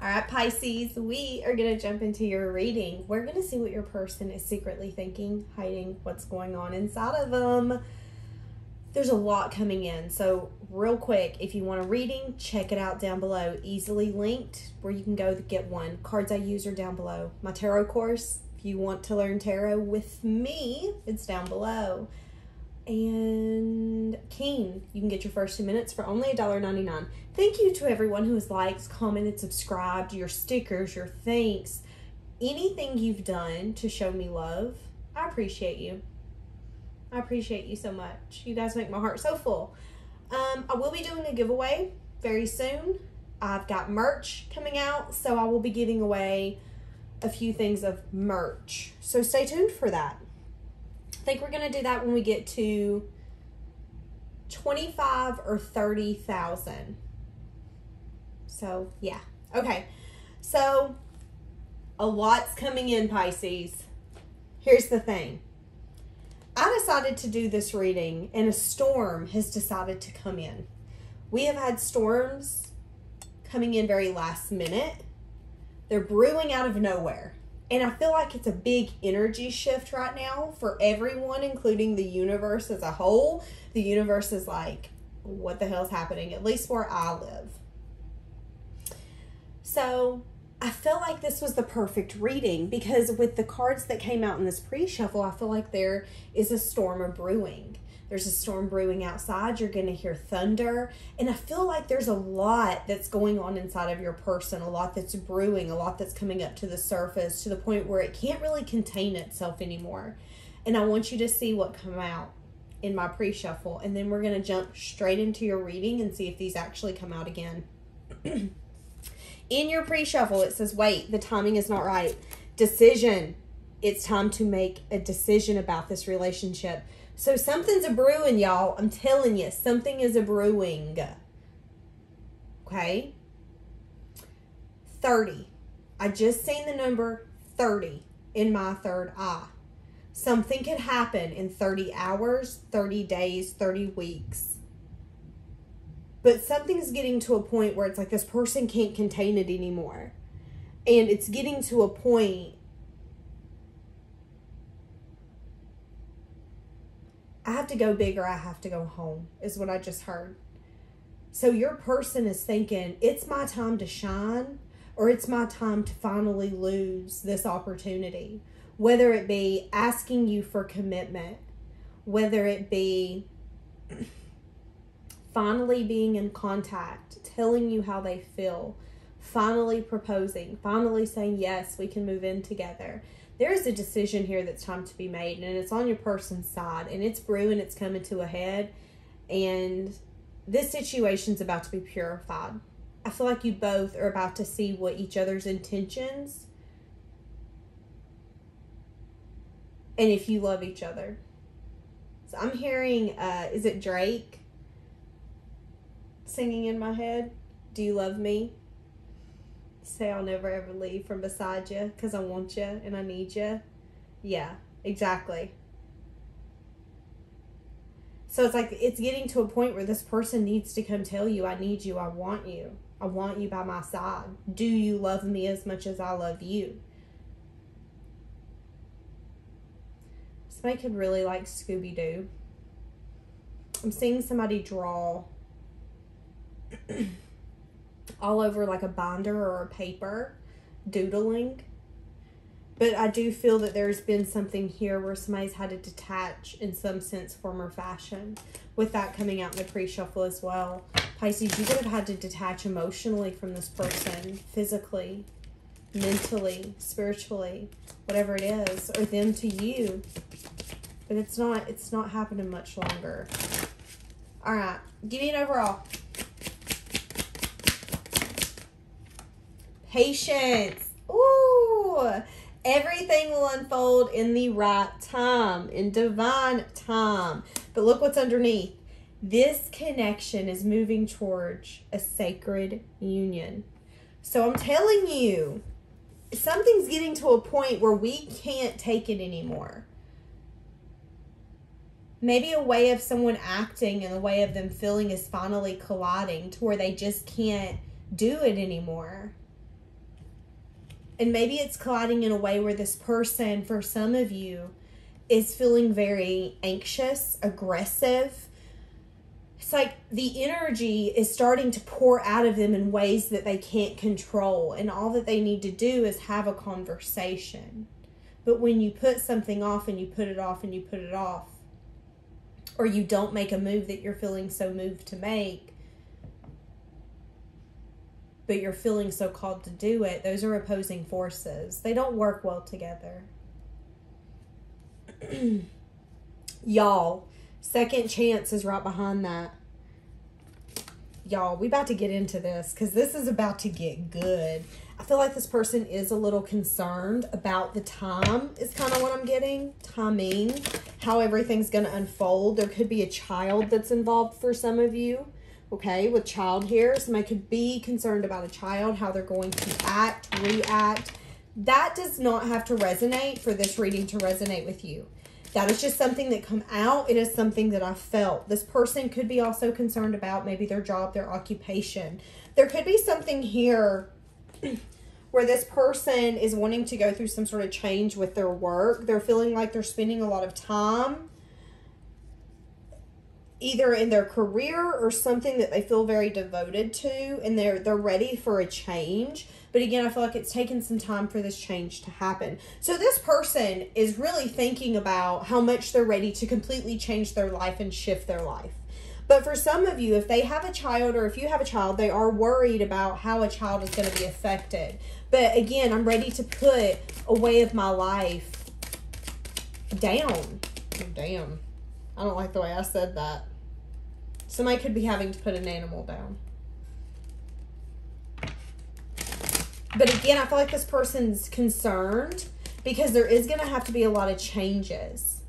All right, Pisces, we are going to jump into your reading. We're going to see what your person is secretly thinking, hiding, what's going on inside of them. There's a lot coming in. So real quick, if you want a reading, check it out down below. Easily linked where you can go to get one. Cards I use are down below. My tarot course, if you want to learn tarot with me, it's down below. And Keen, you can get your first 2 minutes for only $1.99. Thank you to everyone who has liked, commented, subscribed, your stickers, your thanks, anything you've done to show me love. I appreciate you. I appreciate you so much. You guys make my heart so full. I will be doing a giveaway very soon. I've got merch coming out, so I will be giving away a few things of merch. So stay tuned for that. I think we're going to do that when we get to 25 or 30,000. So, yeah. Okay. So, a lot's coming in, Pisces. Here's the thing. I decided to do this reading, and a storm has decided to come in. We have had storms coming in very last minute. They're brewing out of nowhere. And I feel like it's a big energy shift right now for everyone, including the universe as a whole. The universe is like, what the hell's happening? At least where I live. So I feel like this was the perfect reading because with the cards that came out in this pre-shuffle, I feel like there is a storm of brewing. There's a storm brewing outside. You're going to hear thunder. And I feel like there's a lot that's going on inside of your person, a lot that's brewing, a lot that's coming up to the surface to the point where it can't really contain itself anymore. And I want you to see what come out in my pre-shuffle. And then we're going to jump straight into your reading and see if these actually come out again. In your pre-shuffle, it says, wait, the timing is not right. Decision. It's time to make a decision about this relationship. So something's a brewing, y'all. I'm telling you, something is a brewing. Okay? 30. I just seen the number 30 in my third eye. Something could happen in 30 hours, 30 days, 30 weeks. But something's getting to a point where it's like this person can't contain it anymore. And it's getting to a point. I have to go big or I have to go home, is what I just heard. So your person is thinking, it's my time to shine, or it's my time to finally lose this opportunity. Whether it be asking you for commitment, whether it be finally being in contact, telling you how they feel, finally proposing, finally saying, yes, we can move in together. There is a decision here that's time to be made, and it's on your person's side, and it's brewing, it's coming to a head, and this situation's about to be purified. I feel like you both are about to see what each other's intentions, and if you love each other. So I'm hearing, is it Drake singing in my head? Do you love me? Say I'll never ever leave from beside you because I want you and I need you. Yeah, exactly. So it's like it's getting to a point where this person needs to come tell you, I need you, I want you. I want you by my side. Do you love me as much as I love you? Somebody could really like Scooby-Doo. I'm seeing somebody draw all over like a binder or a paper, doodling. But I do feel that there's been something here where somebody's had to detach in some sense, form, or fashion. With that coming out in the pre-shuffle as well. Pisces, you could have had to detach emotionally from this person, physically, mentally, spiritually, whatever it is, or them to you. But it's not happening much longer. All right, give me an overall. Patience. Ooh. Everything will unfold in the right time, in divine time. But look what's underneath. This connection is moving towards a sacred union. So I'm telling you, something's getting to a point where we can't take it anymore. Maybe a way of someone acting and the way of them feeling is finally colliding to where they just can't do it anymore. And maybe it's colliding in a way where this person, for some of you, is feeling very anxious, aggressive. It's like the energy is starting to pour out of them in ways that they can't control. And all that they need to do is have a conversation. But when you put something off and you put it off and you put it off, or you don't make a move that you're feeling so moved to make, but you're feeling so called to do it, those are opposing forces. They don't work well together. Y'all, second chance is right behind that. Y'all, we about to get into this because this is about to get good. I feel like this person is a little concerned about the time is kind of what I'm getting. Timing, how everything's going to unfold. There could be a child that's involved for some of you. Okay, with child here. Somebody could be concerned about a child, how they're going to act, react. That does not have to resonate for this reading to resonate with you. That is just something that come out. It is something that I felt. This person could be also concerned about maybe their job, their occupation. There could be something here where this person is wanting to go through some sort of change with their work. They're feeling like they're spending a lot of time either in their career or something that they feel very devoted to, and they're ready for a change. But again, I feel like it's taken some time for this change to happen. So this person is really thinking about how much they're ready to completely change their life and shift their life. But for some of you, if they have a child or if you have a child, they are worried about how a child is going to be affected. But again, I'm ready to put a way of my life down. Oh, damn. I don't like the way I said that. Somebody could be having to put an animal down. But again, I feel like this person's concerned because there is going to have to be a lot of changes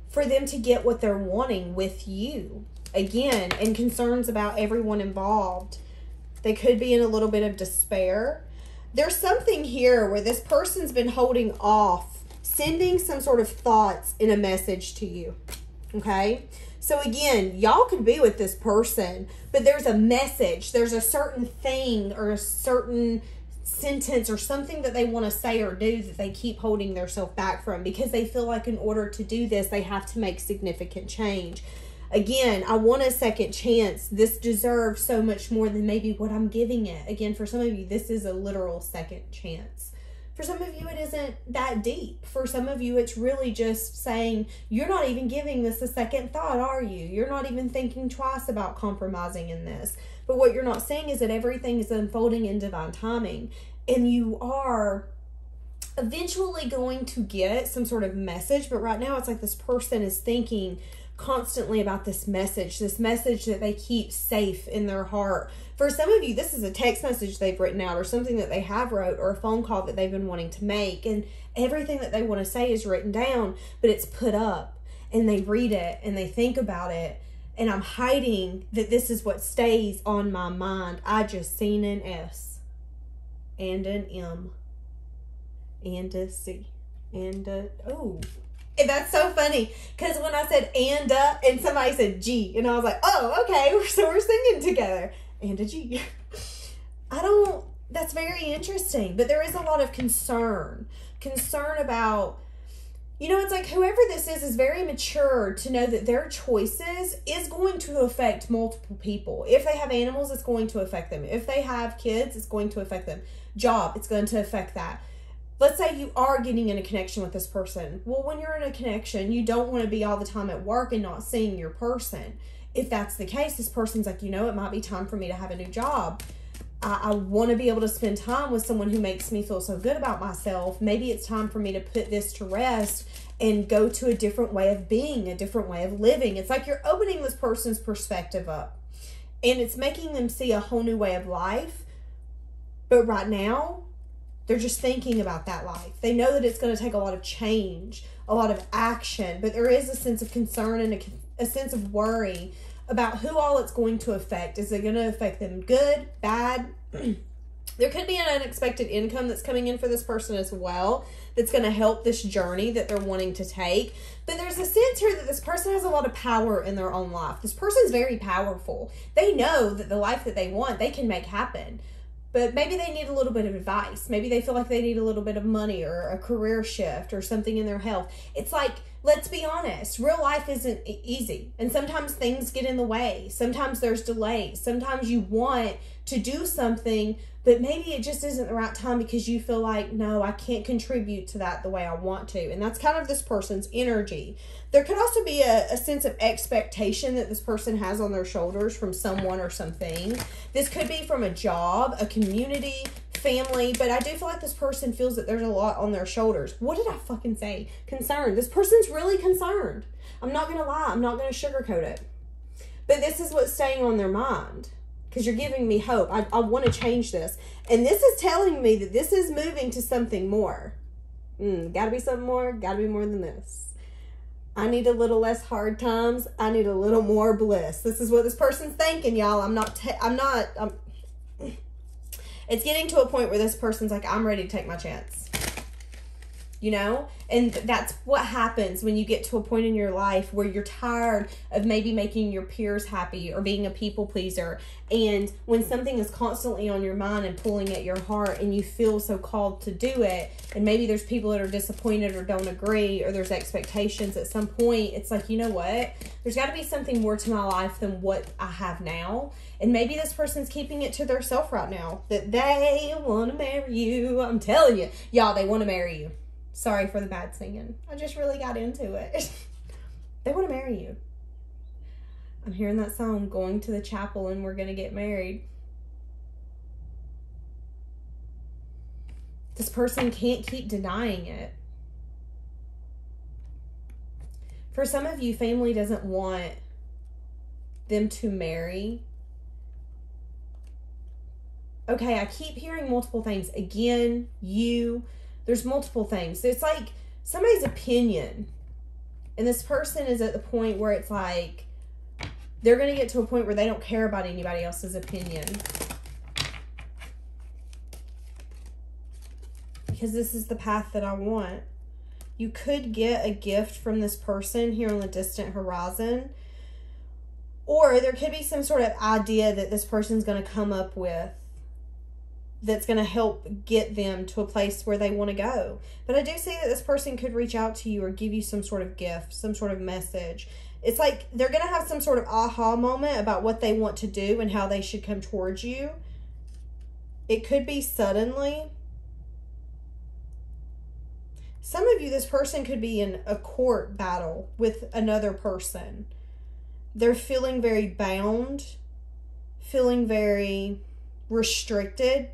for them to get what they're wanting with you. Again, and concerns about everyone involved. They could be in a little bit of despair. There's something here where this person's been holding off sending some sort of thoughts in a message to you. Okay? So again, y'all could be with this person, but there's a message. There's a certain thing or a certain sentence or something that they want to say or do that they keep holding themselves back from because they feel like in order to do this, they have to make significant change. Again, I want a second chance. This deserves so much more than maybe what I'm giving it. Again, for some of you, this is a literal second chance. For some of you, it isn't that deep. For some of you, it's really just saying, you're not even giving this a second thought, are you? You're not even thinking twice about compromising in this. But what you're not seeing is that everything is unfolding in divine timing. And you are eventually going to get some sort of message. But right now, it's like this person is thinking constantly about this message that they keep safe in their heart. For some of you, this is a text message they've written out or something that they have wrote or a phone call that they've been wanting to make, and everything that they want to say is written down, but it's put up and they read it and they think about it, and I'm hiding that this is what stays on my mind. I just seen an S and an M and a C and a O. And that's so funny because when I said and somebody said G, and I was like, oh, okay, so we're singing together. And a G. That's very interesting. But there is a lot of concern about, it's like whoever this is very mature to know that their choices is going to affect multiple people. If they have animals, it's going to affect them. If they have kids, it's going to affect them. Job, it's going to affect that. Let's say you are getting in a connection with this person. Well, when you're in a connection, you don't want to be all the time at work and not seeing your person. If that's the case, this person's like, it might be time for me to have a new job. I want to be able to spend time with someone who makes me feel so good about myself. Maybe it's time for me to put this to rest and go to a different way of being, a different way of living. It's like you're opening this person's perspective up. And it's making them see a whole new way of life. But right now, they're just thinking about that life. They know that it's going to take a lot of change, a lot of action, but there is a sense of concern and a sense of worry about who all it's going to affect. Is it going to affect them good, bad? There could be an unexpected income that's coming in for this person as well that's going to help this journey that they're wanting to take. But there's a sense here that this person has a lot of power in their own life. This person is very powerful. They know that the life that they want, they can make happen. but maybe they need a little bit of advice. Maybe they feel like they need a little bit of money or a career shift or something in their health. It's like, let's be honest, real life isn't easy. And sometimes things get in the way. Sometimes there's delays. Sometimes you want to do something, but maybe it just isn't the right time because you feel like, no, I can't contribute to that the way I want to. And that's kind of this person's energy. There could also be a sense of expectation that this person has on their shoulders from someone or something. This could be from a job, a community, family, but I do feel like this person feels that there's a lot on their shoulders. What did I fucking say? Concerned. This person's really concerned. I'm not going to lie. I'm not going to sugarcoat it. But this is what's staying on their mind. Because you're giving me hope. I want to change this. And this is telling me that this is moving to something more. Gotta be something more. Gotta be more than this. I need a little less hard times. I need a little more bliss. This is what this person's thinking, y'all. It's getting to a point where this person's like, I'm ready to take my chance. You know? And that's what happens when you get to a point in your life where you're tired of maybe making your peers happy or being a people pleaser. And when something is constantly on your mind and pulling at your heart and you feel so called to do it, and maybe there's people that are disappointed or don't agree, or there's expectations at some point, it's like, you know what? There's got to be something more to my life than what I have now. And maybe this person's keeping it to themselves right now, that they want to marry you. I'm telling you, y'all, they want to marry you. Sorry for the bad singing. I just really got into it. They want to marry you. I'm hearing that song, Going to the Chapel and We're Gonna Get Married. This person can't keep denying it. For some of you, family doesn't want them to marry. Okay, I keep hearing multiple things. Again, there's multiple things. It's like somebody's opinion. And this person is at the point where it's like, they're going to get to a point where they don't care about anybody else's opinion. Because this is the path that I want. You could get a gift from this person here on the distant horizon. Or there could be some sort of idea that this person's going to come up with that's going to help get them to a place where they want to go. But I do see that this person could reach out to you or give you some sort of gift, some sort of message. It's like they're going to have some sort of aha moment about what they want to do and how they should come towards you. It could be suddenly. Some of you, this person could be in a court battle with another person. They're feeling very bound, feeling very restricted.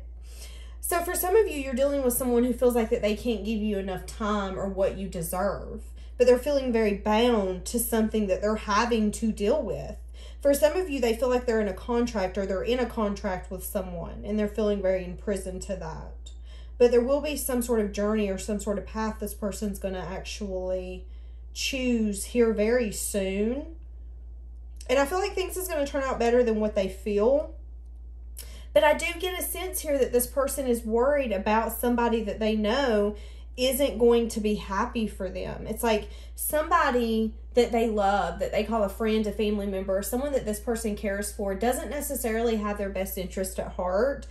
So for some of you, you're dealing with someone who feels like that they can't give you enough time or what you deserve. But they're feeling very bound to something that they're having to deal with. For some of you, they feel like they're in a contract or they're in a contract with someone and they're feeling very imprisoned to that. But there will be some sort of journey or some sort of path this person's going to actually choose here very soon. And I feel like things is going to turn out better than what they feel. But I do get a sense here that this person is worried about somebody that they know isn't going to be happy for them. It's like somebody that they love, that they call a friend, a family member, someone that this person cares for, doesn't necessarily have their best interest at heart.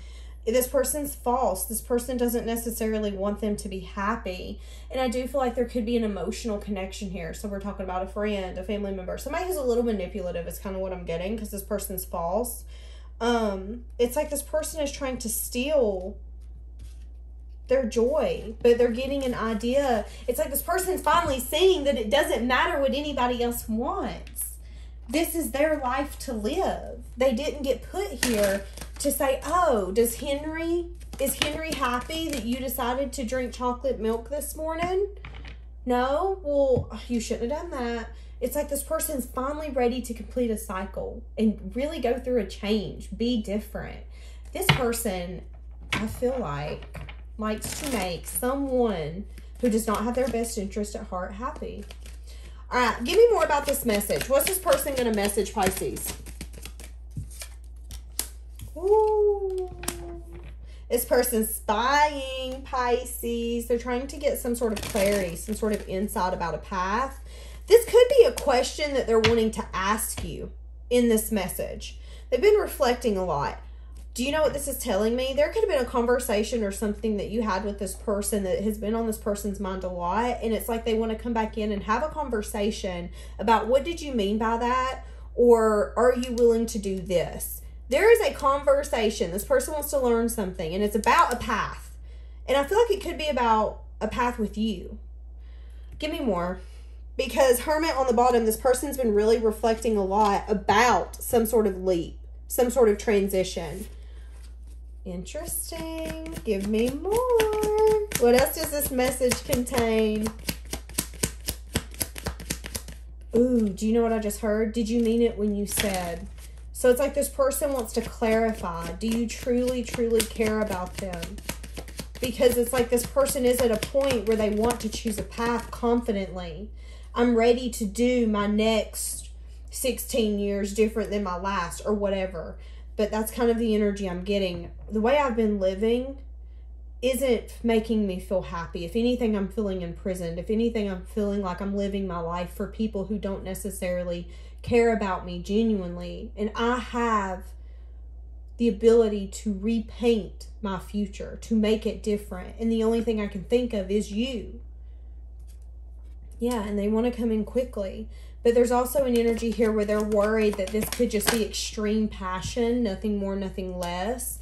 This person's false. This person doesn't necessarily want them to be happy. And I do feel like there could be an emotional connection here. So we're talking about a friend, a family member. Somebody who's a little manipulative is kind of what I'm getting because this person's false. It's like this person is trying to steal their joy, but they're getting an idea. It's like this person's finally seeing that it doesn't matter what anybody else wants. This is their life to live. They didn't get put here to say, oh, is Henry happy that you decided to drink chocolate milk this morning? No? Well, you shouldn't have done that. It's like this person's finally ready to complete a cycle and really go through a change, be different. This person, I feel like, likes to make someone who does not have their best interest at heart happy. All right, give me more about this message. What's this person going to message Pisces? Ooh. This person's spying Pisces. They're trying to get some sort of clarity, some sort of insight about a path. This could be a question that they're wanting to ask you in this message. They've been reflecting a lot. Do you know what this is telling me? There could have been a conversation or something that you had with this person that has been on this person's mind a lot. And it's like they want to come back in and have a conversation about what did you mean by that? Or are you willing to do this? There is a conversation. This person wants to learn something. And it's about a path. And I feel like it could be about a path with you. Give me more. Because Hermit on the bottom, this person's been really reflecting a lot about some sort of leap. Some sort of transition. Interesting. Give me more. What else does this message contain? Ooh, do you know what I just heard? Did you mean it when you said? So it's like this person wants to clarify. Do you truly, truly care about them? Because it's like this person is at a point where they want to choose a path confidently. I'm ready to do my next 16 years different than my last or whatever. But that's kind of the energy I'm getting. The way I've been living isn't making me feel happy. If anything, I'm feeling imprisoned. If anything, I'm feeling like I'm living my life for people who don't necessarily care about me genuinely. And I have the ability to repaint my future, to make it different. And the only thing I can think of is you. Yeah, and they want to come in quickly. But there's also an energy here where they're worried that this could just be extreme passion, nothing more, nothing less.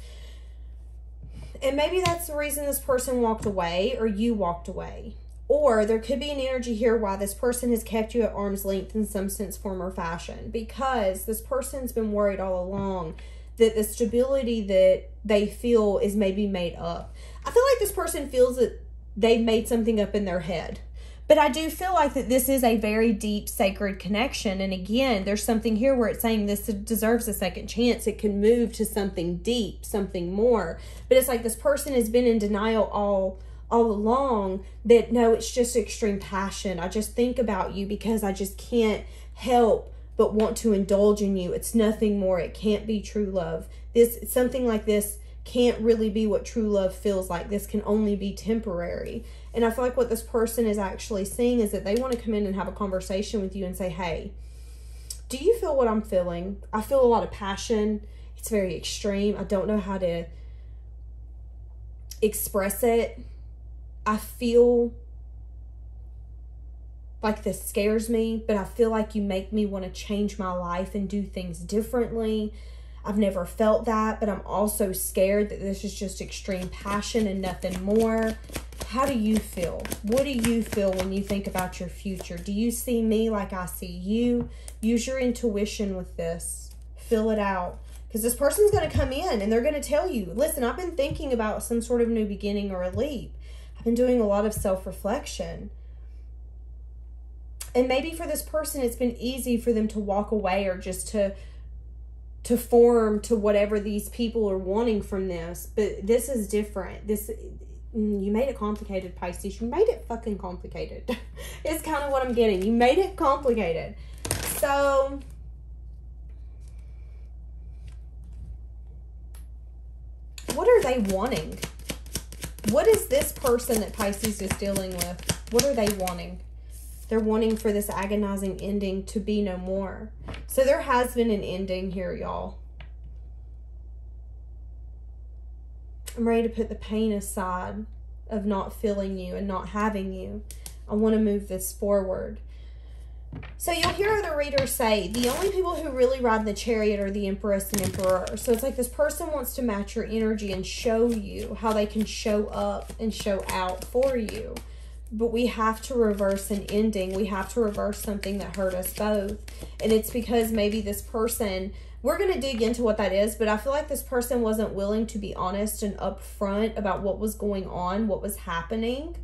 And maybe that's the reason this person walked away or you walked away. Or there could be an energy here why this person has kept you at arm's length in some sense, form, or fashion. Because this person's been worried all along that the stability that they feel is maybe made up. I feel like this person feels that they've made something up in their head. But I do feel like that this is a very deep, sacred connection. And again, there's something here where it's saying this deserves a second chance. It can move to something deep, something more. But it's like this person has been in denial all along that, no, it's just extreme passion. I just think about you because I just can't help but want to indulge in you. It's nothing more. It can't be true love. Something like this can't really be what true love feels like. This can only be temporary. And I feel like what this person is actually seeing is that they want to come in and have a conversation with you and say, hey, do you feel what I'm feeling? I feel a lot of passion. It's very extreme. I don't know how to express it. I feel like this scares me, but I feel like you make me want to change my life and do things differently. I've never felt that, but I'm also scared that this is just extreme passion and nothing more. How do you feel? What do you feel when you think about your future? Do you see me like I see you? Use your intuition with this. Fill it out. Because this person's going to come in and they're going to tell you, listen, I've been thinking about some sort of new beginning or a leap. I've been doing a lot of self-reflection. And maybe for this person, it's been easy for them to walk away or just to form to whatever these people are wanting from this. But this is different. You made it complicated, Pisces. You made it fucking complicated. It's kind of what I'm getting. You made it complicated. So what are they wanting? What is this person that Pisces is dealing with? What are they wanting? They're wanting for this agonizing ending to be no more. So there has been an ending here, y'all. I'm ready to put the pain aside of not feeling you and not having you. I want to move this forward. So you'll hear other readers say, the only people who really ride the chariot are the Empress and Emperor. So it's like this person wants to match your energy and show you how they can show up and show out for you. But we have to reverse an ending. We have to reverse something that hurt us both. And it's because maybe this person, we're going to dig into what that is, but I feel like this person wasn't willing to be honest and upfront about what was going on, what was happening,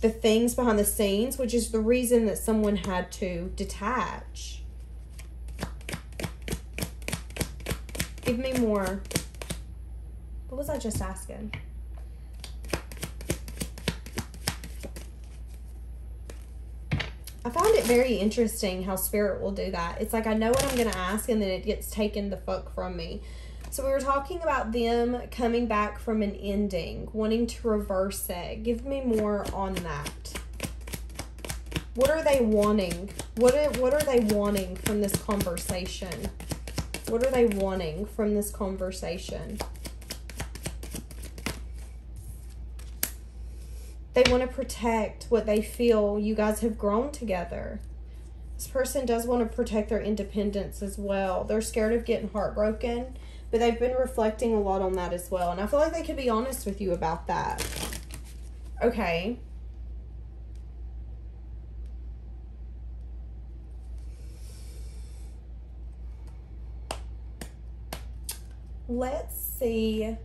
the things behind the scenes, which is the reason that someone had to detach. Give me more. What was I just asking? I find it very interesting how Spirit will do that. It's like I know what I'm going to ask and then it gets taken the fuck from me. So we were talking about them coming back from an ending, wanting to reverse it. Give me more on that. What are they wanting? What are they wanting from this conversation? What are they wanting from this conversation? They want to protect what they feel you guys have grown together. This person does want to protect their independence as well. They're scared of getting heartbroken, but they've been reflecting a lot on that as well. And I feel like they could be honest with you about that. Okay. Let's see.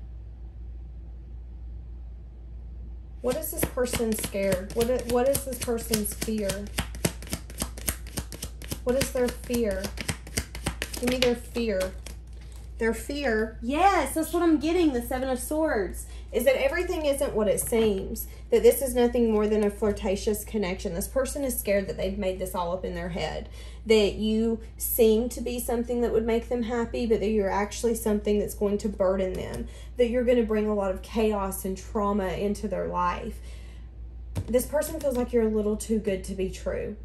What is this person scared? What is this person's fear? What is their fear? Give me their fear. Their fear, yes, that's what I'm getting, the Seven of Swords, is that everything isn't what it seems. That this is nothing more than a flirtatious connection. This person is scared that they've made this all up in their head. That you seem to be something that would make them happy, but that you're actually something that's going to burden them. That you're going to bring a lot of chaos and trauma into their life. This person feels like you're a little too good to be true.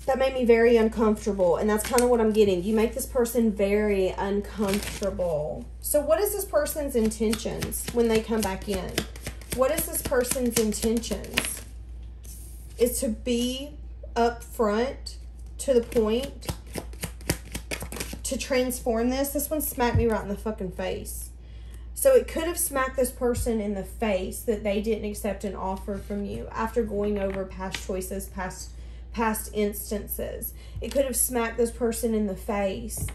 That made me very uncomfortable, and that's kind of what I'm getting. You make this person very uncomfortable. So what is this person's intentions when they come back in? What is this person's intentions? Is to be upfront, to the point, to transform this. This one smacked me right in the fucking face. So it could have smacked this person in the face that they didn't accept an offer from you after going over past choices, past instances. It could have smacked this person in the face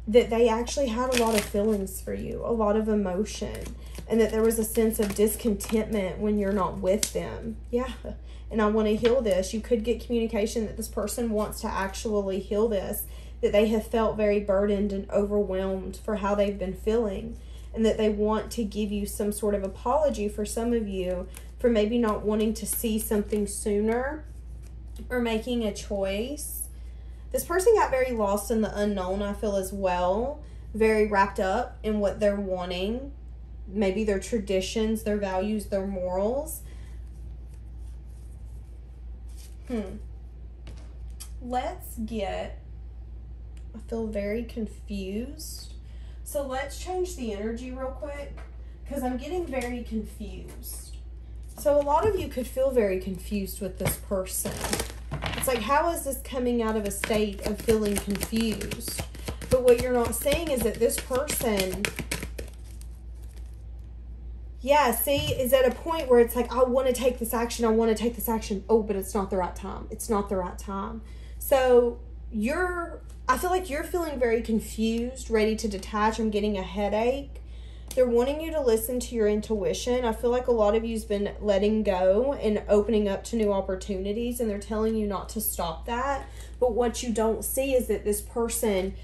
that they actually had a lot of feelings for you, a lot of emotion, and that there was a sense of discontentment when you're not with them. Yeah, and I want to heal this. You could get communication that this person wants to actually heal this, that they have felt very burdened and overwhelmed for how they've been feeling, and that they want to give you some sort of apology for some of you for maybe not wanting to see something sooner or making a choice. This person got very lost in the unknown, I feel, as well. Very wrapped up in what they're wanting. Maybe their traditions, their values, their morals. Let's get... I feel very confused. So let's change the energy real quick, because I'm getting very confused. So a lot of you could feel very confused with this person. It's like, how is this coming out of a state of feeling confused? But what you're not saying is that this person, yeah, see, is at a point where it's like, I want to take this action. I want to take this action. Oh, but it's not the right time. It's not the right time. So I feel like you're feeling very confused, ready to detach. I'm getting a headache. They're wanting you to listen to your intuition. I feel like a lot of you's been letting go and opening up to new opportunities, and they're telling you not to stop that. But what you don't see is that this person,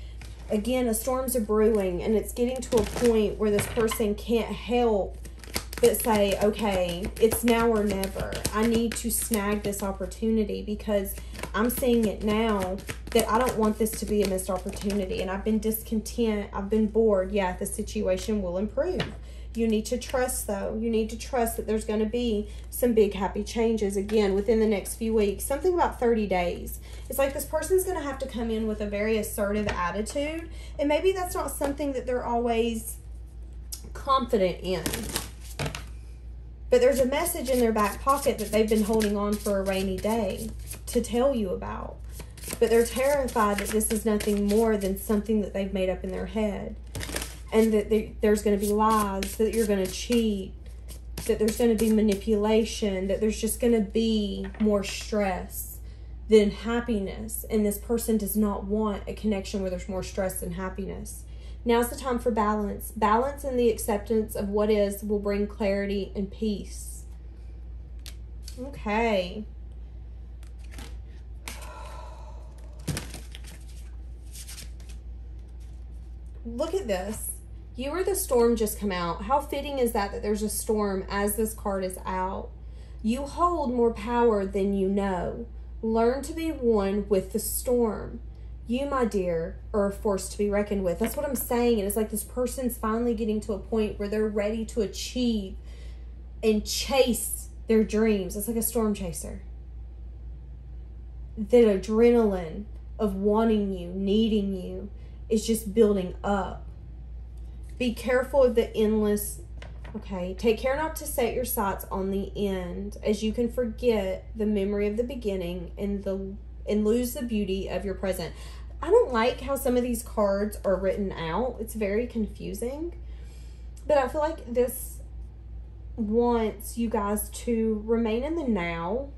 again, a storm's a brewing, and it's getting to a point where this person can't help but say, okay, it's now or never. I need to snag this opportunity because I'm seeing it now that I don't want this to be a missed opportunity. And I've been discontent. I've been bored. Yeah, the situation will improve. You need to trust, though. You need to trust that there's going to be some big happy changes, again, within the next few weeks. Something about 30 days. It's like this person's going to have to come in with a very assertive attitude. And maybe that's not something that they're always confident in. But there's a message in their back pocket that they've been holding on for a rainy day to tell you about. But they're terrified that this is nothing more than something that they've made up in their head. And that there's going to be lies, that you're going to cheat, that there's going to be manipulation, that there's just going to be more stress than happiness. And this person does not want a connection where there's more stress than happiness. Now's the time for balance. Balance and the acceptance of what is will bring clarity and peace. Okay. Look at this. You or the storm just come out. How fitting is that there's a storm as this card is out? You hold more power than you know. Learn to be one with the storm. You, my dear, are a force to be reckoned with. That's what I'm saying. And it's like this person's finally getting to a point where they're ready to achieve and chase their dreams. It's like a storm chaser. the adrenaline of wanting you, needing you, is just building up. Be careful of the endless. Okay, take care not to set your sights on the end, as you can forget the memory of the beginning and lose the beauty of your present. I don't like how some of these cards are written out. It's very confusing. But I feel like this wants you guys to remain in the now.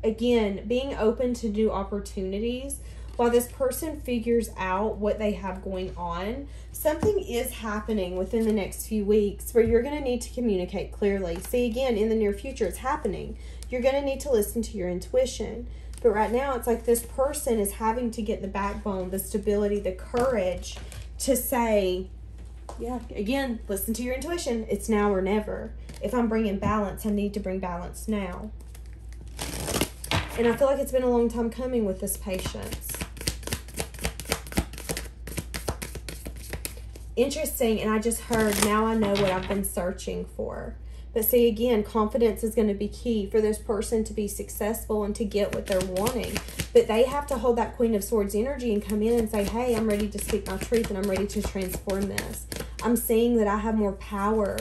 Again, being open to new opportunities while this person figures out what they have going on. Something is happening within the next few weeks where you're going to need to communicate clearly. See, again, in the near future, it's happening. You're going to need to listen to your intuition. But right now, it's like this person is having to get the backbone, the stability, the courage to say, yeah, again, listen to your intuition. It's now or never. If I'm bringing balance, I need to bring balance now. And I feel like it's been a long time coming with this patience. Interesting, and I just heard, now I know what I've been searching for. But see, again, confidence is going to be key for this person to be successful and to get what they're wanting. But they have to hold that Queen of Swords energy and come in and say, hey, I'm ready to speak my truth and I'm ready to transform this. I'm seeing that I have more power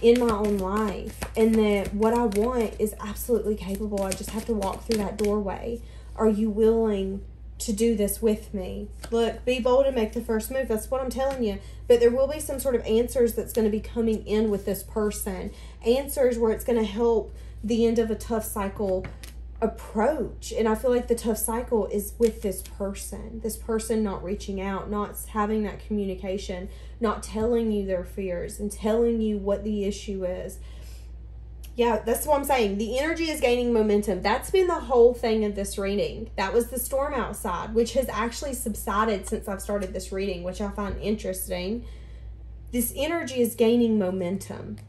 in my own life and that what I want is absolutely capable. I just have to walk through that doorway. Are you willing to do this with me? Look, be bold and make the first move. That's what I'm telling you. But there will be some sort of answers that's going to be coming in with this person. Answers where it's going to help the end of a tough cycle approach. And I feel like the tough cycle is with this person. This person not reaching out, not having that communication, not telling you their fears and telling you what the issue is. Yeah, that's what I'm saying. The energy is gaining momentum. That's been the whole thing of this reading. That was the storm outside, which has actually subsided since I've started this reading, which I find interesting. This energy is gaining momentum.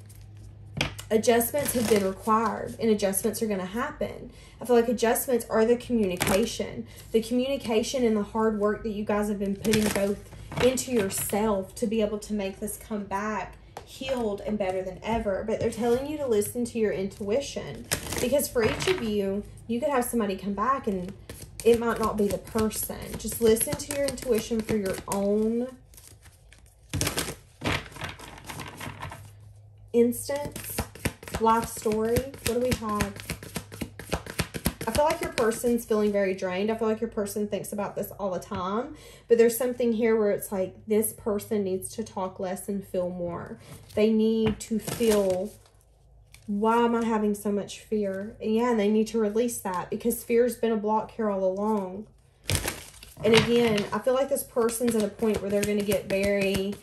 Adjustments have been required, and adjustments are going to happen. I feel like adjustments are the communication. The communication and the hard work that you guys have been putting both into yourself to be able to make this come back healed and better than ever. But they're telling you to listen to your intuition, because for each of you, you could have somebody come back and it might not be the person. Just listen to your intuition for your own instance, life story. What do we have? I feel like your person's feeling very drained. I feel like your person thinks about this all the time. But there's something here where it's like this person needs to talk less and feel more. They need to feel, why am I having so much fear? And yeah, they need to release that, because fear's been a block here all along. And again, I feel like this person's at a point where they're going to get very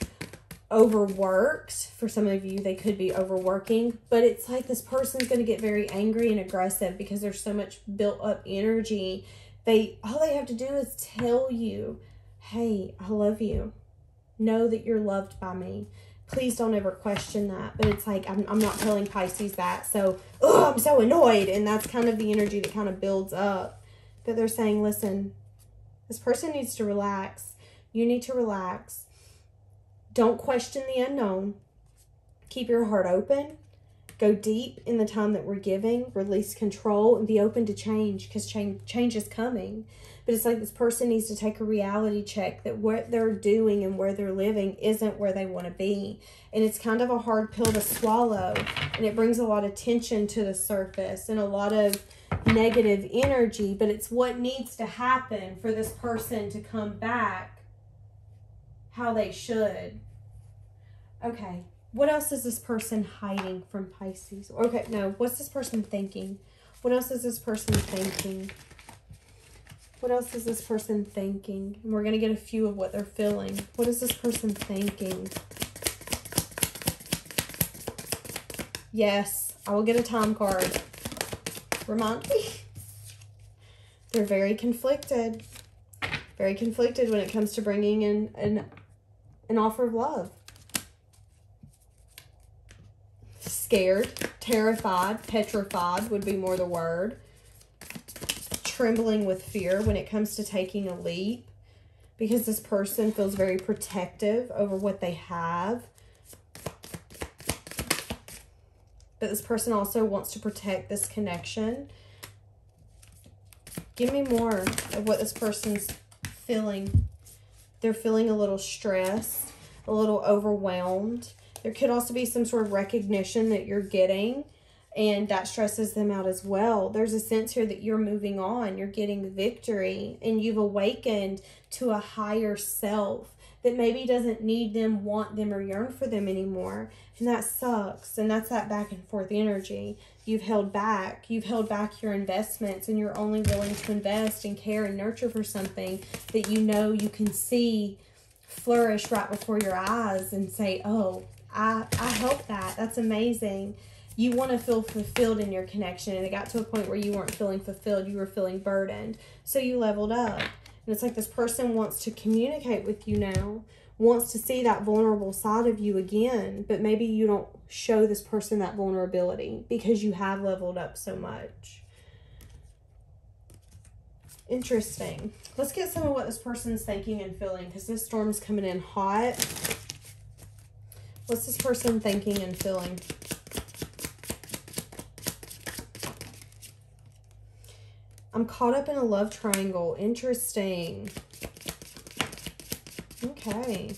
overworked. For some of you, they could be overworking, but it's like this person's going to get very angry and aggressive because there's so much built up energy. All they have to do is tell you, hey, I love you. Know that you're loved by me. Please don't ever question that. But it's like, I'm not telling Pisces that, so I'm so annoyed. And that's kind of the energy that kind of builds up. But they're saying, listen, this person needs to relax. You need to relax. Don't question the unknown. Keep your heart open. Go deep in the time that we're giving. Release control and be open to change, because change is coming. But it's like this person needs to take a reality check that what they're doing and where they're living isn't where they want to be. And it's kind of a hard pill to swallow. And it brings a lot of tension to the surface and a lot of negative energy. But it's what needs to happen for this person to come back how they should. Okay, what else is this person hiding from Pisces? Okay, no, what's this person thinking? What else is this person thinking? What else is this person thinking? And we're going to get a few of what they're feeling. What is this person thinking? Yes, I will get a time card. Remind me. They're very conflicted. Very conflicted when it comes to bringing in an offer of love. Scared, terrified, petrified would be more the word. Trembling with fear when it comes to taking a leap, because this person feels very protective over what they have. But this person also wants to protect this connection. Give me more of what this person's feeling. They're feeling a little stressed, a little overwhelmed. There could also be some sort of recognition that you're getting, and that stresses them out as well. There's a sense here that you're moving on. You're getting victory, and you've awakened to a higher self that maybe doesn't need them, want them, or yearn for them anymore. And that sucks. And that's that back and forth energy. You've held back. You've held back your investments, and you're only willing to invest and care and nurture for something that you know you can see flourish right before your eyes and say, oh, I helped that. That's amazing. You want to feel fulfilled in your connection, and it got to a point where you weren't feeling fulfilled. You were feeling burdened. So you leveled up. And it's like this person wants to communicate with you now, wants to see that vulnerable side of you again, but maybe you don't show this person that vulnerability because you have leveled up so much. Interesting. Let's get some of what this person's thinking and feeling, because this storm's coming in hot. What's this person thinking and feeling? I'm caught up in a love triangle. Interesting. Okay.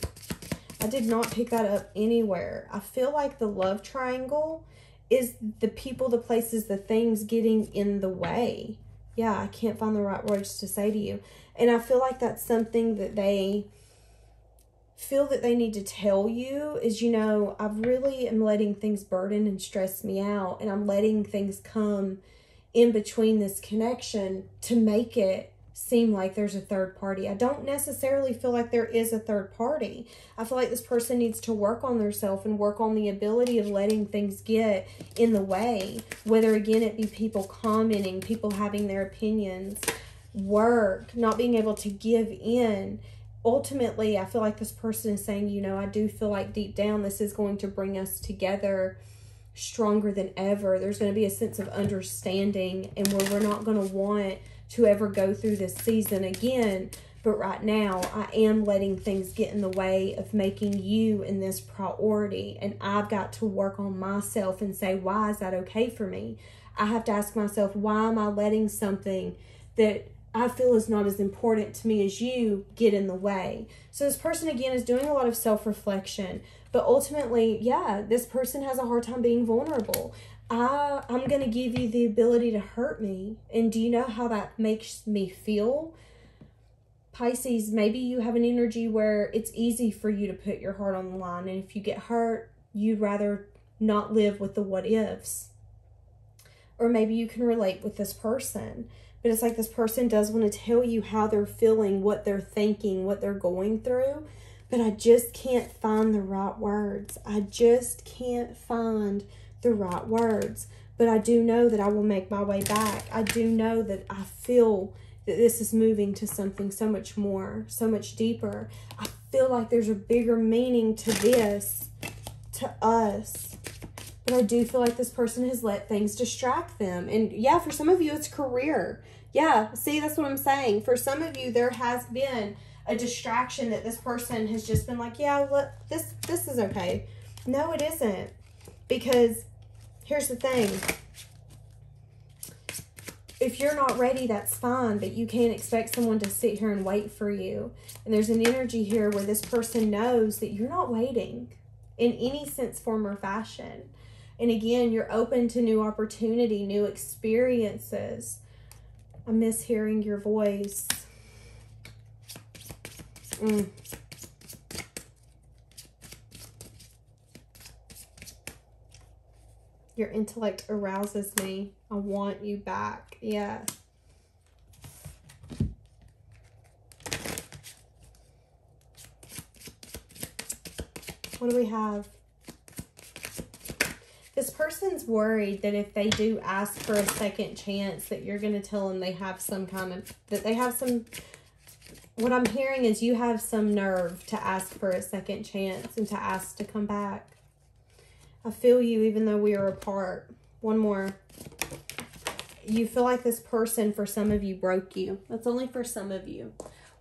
I did not pick that up anywhere. I feel like the love triangle is the people, the places, the things getting in the way. Yeah, I can't find the right words to say to you. And I feel like that's something that they feel that they need to tell you is, you know, I really am letting things burden and stress me out, and I'm letting things come in between this connection to make it seem like there's a third party. I don't necessarily feel like there is a third party. I feel like this person needs to work on themselves and work on the ability of letting things get in the way, whether again it be people commenting, people having their opinions, work, not being able to give in. Ultimately, I feel like this person is saying, you know, I do feel like deep down this is going to bring us together stronger than ever. There's going to be a sense of understanding, and where we're not going to want to ever go through this season again. But right now, I am letting things get in the way of making you in this priority. And I've got to work on myself and say, why is that okay for me? I have to ask myself, why am I letting something that I feel is not as important to me as you get in the way? So this person, again, is doing a lot of self-reflection. But ultimately, yeah, this person has a hard time being vulnerable. I'm going to give you the ability to hurt me. And do you know how that makes me feel? Pisces, maybe you have an energy where it's easy for you to put your heart on the line. And if you get hurt, you'd rather not live with the what ifs. Or maybe you can relate with this person. But it's like this person does want to tell you how they're feeling, what they're thinking, what they're going through. But I just can't find the right words. I just can't find the right words. But I do know that I will make my way back. I do know that I feel that this is moving to something so much more, so much deeper. I feel like there's a bigger meaning to this, to us. But I do feel like this person has let things distract them. And yeah, for some of you, it's career. Yeah, see, that's what I'm saying. For some of you, there has been a distraction that this person has just been like, yeah, look, this is okay. No, it isn't. Because here's the thing. If you're not ready, that's fine, but you can't expect someone to sit here and wait for you. And there's an energy here where this person knows that you're not waiting in any sense, form, or fashion. And again, you're open to new opportunity, new experiences. I miss hearing your voice. Your intellect arouses me. I want you back. Yeah. What do we have? This person's worried that if they do ask for a second chance, that you're going to tell them they have some kind of, that they have some, what I'm hearing is you have some nerve to ask for a second chance and to ask to come back. I feel you even though we are apart. One more. You feel like this person, for some of you, broke you. That's only for some of you.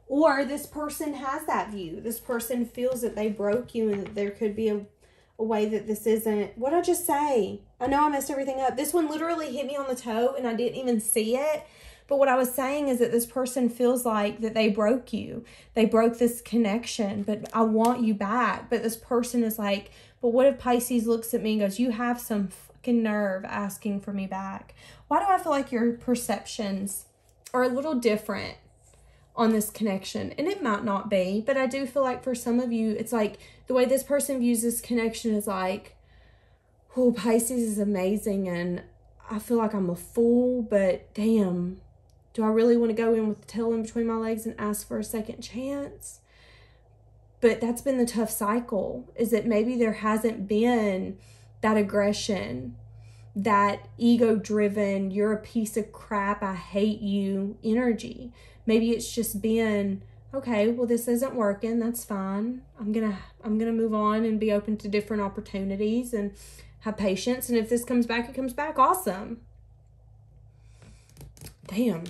Or this person has that view. This person feels that they broke you and that there could be a way that this isn't. What did I just say? I know I messed everything up. This one literally hit me on the toe and I didn't even see it. But what I was saying is that this person feels like that they broke you. They broke this connection, but I want you back. But this person is like, but what if Pisces looks at me and goes, you have some fucking nerve asking for me back? Why do I feel like your perceptions are a little different on this connection? And it might not be, but I do feel like for some of you, it's like the way this person views this connection is like, oh, Pisces is amazing and I feel like I'm a fool, but damn, do I really want to go in with the tail in between my legs and ask for a second chance? But that's been the tough cycle, is that maybe there hasn't been that aggression, that ego-driven, you're a piece of crap, I hate you energy. Maybe it's just been, okay, well, this isn't working, that's fine. I'm gonna move on and be open to different opportunities and have patience. And if this comes back, it comes back. Awesome. Damn.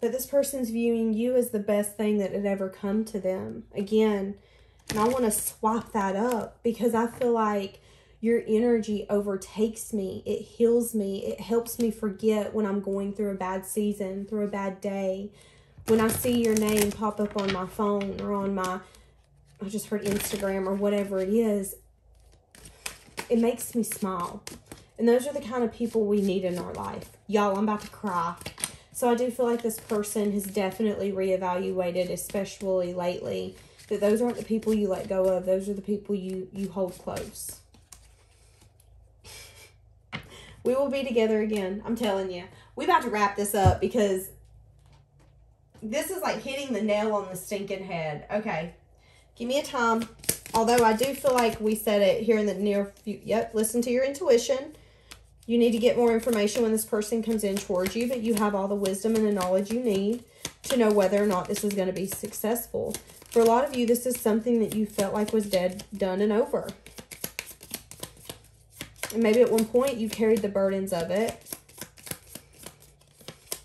But this person's viewing you as the best thing that had ever come to them. Again, and I want to swap that up because I feel like your energy overtakes me. It heals me. It helps me forget when I'm going through a bad season, through a bad day. When I see your name pop up on my phone or on my, I just heard Instagram or whatever it is, it makes me smile. And those are the kind of people we need in our life. Y'all, I'm about to cry. So I do feel like this person has definitely reevaluated, especially lately, that those aren't the people you let go of. Those are the people you hold close. We will be together again. I'm telling you. We about to wrap this up because this is like hitting the nail on the stinking head. Okay. Give me a time. Although I do feel like we said it here in the near future. Yep, listen to your intuition. You need to get more information when this person comes in towards you, but you have all the wisdom and the knowledge you need to know whether or not this is going to be successful. For a lot of you, this is something that you felt like was dead, done, and over. And maybe at one point you carried the burdens of it.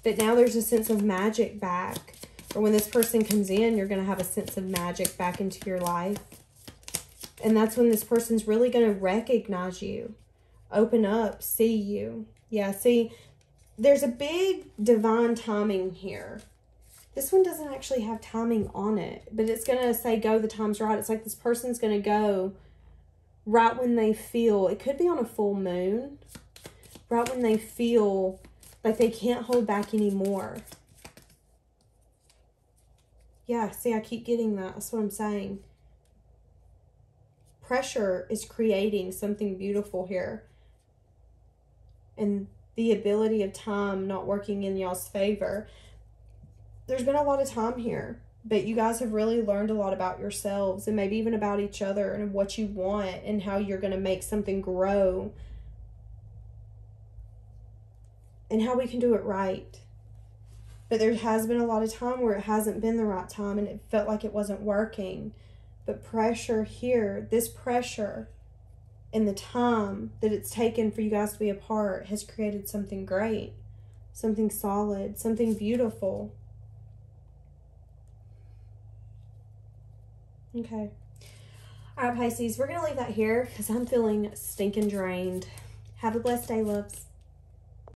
But now there's a sense of magic back. Or when this person comes in, you're going to have a sense of magic back into your life. And that's when this person's really going to recognize you. Open up, see you. Yeah, see, there's a big divine timing here. This one doesn't actually have timing on it, but it's going to say go, the time's right. It's like this person's going to go right when they feel, it could be on a full moon, right when they feel like they can't hold back anymore. Yeah, see, I keep getting that. That's what I'm saying. Pressure is creating something beautiful here. And the ability of time not working in y'all's favor. There's been a lot of time here, but you guys have really learned a lot about yourselves and maybe even about each other and what you want and how you're going to make something grow and how we can do it right. But there has been a lot of time where it hasn't been the right time and it felt like it wasn't working. But pressure here, this pressure and the time that it's taken for you guys to be apart has created something great, something solid, something beautiful. Okay. All right, Pisces, we're going to leave that here because I'm feeling stinking drained. Have a blessed day, loves.